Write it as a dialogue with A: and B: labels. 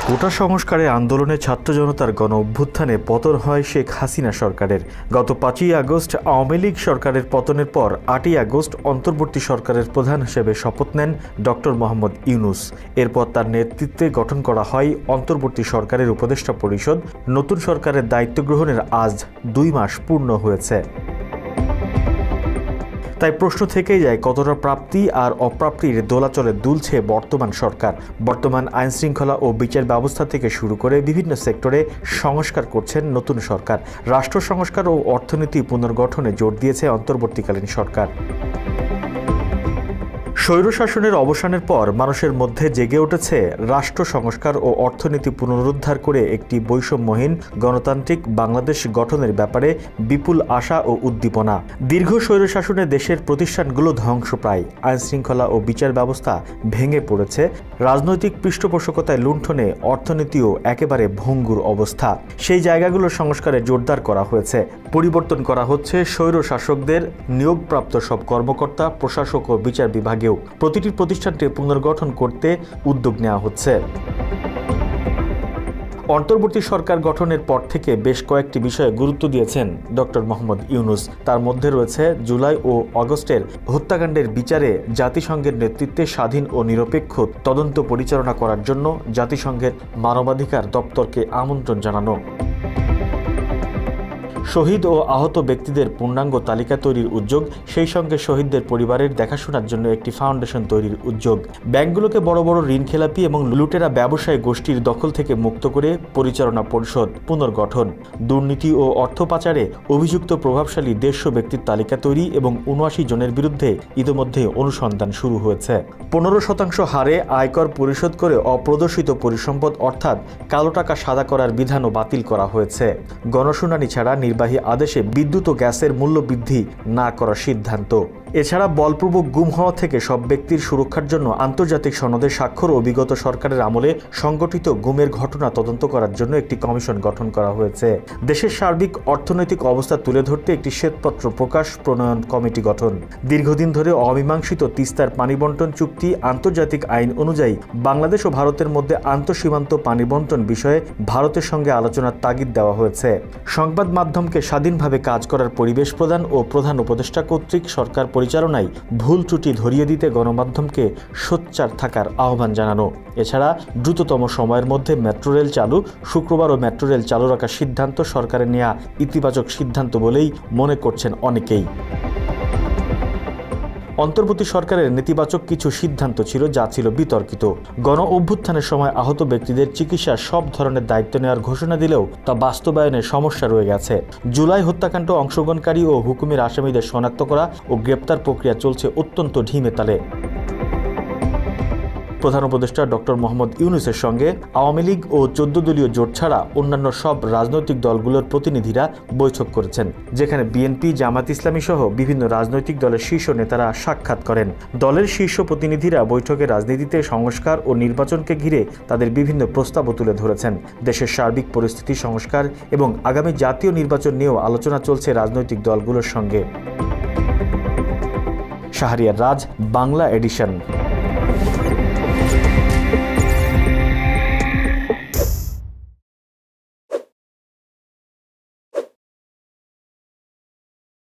A: কোটা সংস্কারে আন্দোলনে ছাত্র জনতার গণ অভ্যুত্থানে পতন হয় শেখ হাসিনা সরকারের। গত 5ই আগস্ট আওয়ামী লীগ সরকারের পতনের পর 8ই আগস্ট অন্তর্বর্তী সরকারের প্রধান হিসেবে শপথ নেন ডক্টর মোহাম্মদ ইউনূস। এরপর তার নেতৃত্বে গঠন করা হয় অন্তর্বর্তী সরকারের উপদেষ্টা পরিষদ। নতুন সরকারের দায়িত্ব গ্রহণের আজ 2 মাস পূর্ণ হয়েছে। তাই প্রশ্ন থেকেই যায়, কতটা প্রাপ্তি আর অপ্রাপ্তির দোলাচলে দুলছে বর্তমান সরকার। বর্তমান আইনশৃঙ্খলা ও বিচার ব্যবস্থা থেকে শুরু করে বিভিন্ন সেক্টরে সংস্কার করছেন নতুন সরকার। রাষ্ট্র সংস্কার ও অর্থনীতি পুনর্গঠনে জোর দিয়েছে অন্তর্বর্তীকালীন সরকার। স্বৈরশাসনের অবসানের পর মানুষের মধ্যে জেগে উঠেছে রাষ্ট্র সংস্কার ও অর্থনীতি পুনরুদ্ধার করে একটি বৈষম্যহীন গণতান্ত্রিক বাংলাদেশ গঠনের ব্যাপারে বিপুল আশা ও উদ্দীপনা। দীর্ঘ স্বৈরশাসনে দেশের প্রতিষ্ঠানগুলো ধ্বংসপ্রায়, আইনশৃঙ্খলা ও বিচার ব্যবস্থা ভেঙে পড়েছে, রাজনৈতিক পৃষ্ঠপোষকতায় লুণ্ঠনে অর্থনীতিও একেবারে ভঙ্গুর অবস্থা। সেই জায়গাগুলো সংস্কারে জোরদার করা হয়েছে। পরিবর্তন করা হচ্ছে স্বৈরশাসকদের নিয়োগপ্রাপ্ত সব কর্মকর্তা, প্রশাসক ও বিচার বিভাগেও। প্রতিটি প্রতিষ্ঠানকে পুনর্গঠন করতে উদ্যোগ নেওয়া হচ্ছে। অন্তর্বর্তী সরকার গঠনের পর থেকে বেশ কয়েকটি বিষয়ে গুরুত্ব দিয়েছেন ডক্টর মোহাম্মদ ইউনূস। তার মধ্যে রয়েছে জুলাই ও আগস্টের হত্যাকাণ্ডের বিচারে জাতিসংঘের নেতৃত্বে স্বাধীন ও নিরপেক্ষ তদন্ত পরিচালনা করার জন্য জাতিসংঘের মানবাধিকার দপ্তরকে আমন্ত্রণ জানানো, শহীদ ও আহত ব্যক্তিদের পূর্ণাঙ্গ তালিকা তৈরির উদ্যোগ, সেই সঙ্গে শহীদদের পরিবারের দেখাশোনার জন্য একটি ফাউন্ডেশন তৈরির উদ্যোগ, ব্যাংকগুলোকে বড় বড় ঋণখেলাপি এবং লুটেরা ব্যবসায়ী গোষ্ঠীর দখল থেকে মুক্ত করে পরিচালনা পরিষদ পুনর্গঠন, দুর্নীতি ও অর্থ পাচারে অভিযুক্ত প্রভাবশালী 150 ব্যক্তির তালিকা তৈরি এবং 79 জনের বিরুদ্ধে ইতিমধ্যে অনুসন্ধান শুরু হয়েছে। 15% হারে আয়কর পরিশোধ করে অপ্রদর্শিত পরিসম্পদ অর্থাৎ কালো টাকা সাদা করার বিধানও বাতিল করা হয়েছে। গণশুনানি ছাড়া নির্বাহী আদেশে বিদ্যুৎ ও গ্যাসের মূল্য বৃদ্ধি না করার সিদ্ধান্ত। এছাড়া বলপূর্বক গুম হওয়া থেকে সব ব্যক্তির সুরক্ষার জন্য আন্তর্জাতিক সনদে স্বাক্ষর ও বিগত সরকারের আমলে সংগঠিত গুমের ঘটনা তদন্ত করার জন্য একটি কমিশন গঠন করা হয়েছে। দেশের সার্বিক অর্থনৈতিক অবস্থা তুলে ধরতে একটি শ্বেতপত্র প্রকাশ প্রণয়ন কমিটি গঠন। দীর্ঘদিন ধরে অমীমাংসিত তিস্তার পানি বন্টন চুক্তি, আন্তর্জাতিক আইন অনুযায়ী বাংলাদেশ ও ভারতের মধ্যে আন্তঃসীমান্ত পানি বন্টন বিষয়ে ভারতের সঙ্গে আলোচনার তাগিদ দেওয়া হয়েছে। সংবাদ মাধ্যমকে স্বাধীনভাবে কাজ করার পরিবেশ প্রদান ও প্রধান উপদেষ্টা কর্তৃক সরকার পরিচালনায় ভুল ত্রুটি ধরিয়ে দিতে গণমাধ্যমকে সোচ্চার থাকার আহ্বান জানানো। এছাড়া দ্রুততম সময়ের মধ্যে মেট্রো রেল চালু, শুক্রবারও মেট্রো রেল চালু রাখার সিদ্ধান্ত সরকারের নেওয়া ইতিবাচক সিদ্ধান্ত বলেই মনে করছেন অনেকেই। অন্তর্বর্তী সরকারের নেতিবাচক কিছু সিদ্ধান্ত ছিল, যা ছিল বিতর্কিত। গণ অভ্যুত্থানের সময় আহত ব্যক্তিদের চিকিৎসার সব ধরনের দায়িত্ব নেওয়ার ঘোষণা দিলেও তা বাস্তবায়নে সমস্যা রয়ে গেছে। জুলাই হত্যাকাণ্ড অংশগ্রহণকারী ও হুকুমের আসামিদের শনাক্ত করা ও গ্রেপ্তার প্রক্রিয়া চলছে অত্যন্ত ঢিমে তালে। প্রধান উপদেষ্টা ডক্টর মোহাম্মদ ইউনূসের সঙ্গে আওয়ামী লীগ ও 14 দলীয় জোট ছাড়া অন্যান্য সব রাজনৈতিক দলগুলোর প্রতিনিধিরা বৈঠক করেছেন, যেখানে বিএনপি, জামাত ইসলামী সহ বিভিন্ন রাজনৈতিক দলের শীর্ষ নেতারা সাক্ষাৎ করেন। দলের শীর্ষ প্রতিনিধিরা বৈঠকে রাজনীতিতে সংস্কার ও নির্বাচনকে ঘিরে তাদের বিভিন্ন প্রস্তাবও তুলে ধরেছেন। দেশের সার্বিক পরিস্থিতি, সংস্কার এবং আগামী জাতীয় নির্বাচন নিয়েও আলোচনা চলছে রাজনৈতিক দলগুলোর সঙ্গে। শাহরিয়ার রাজ, বাংলা এডিশন।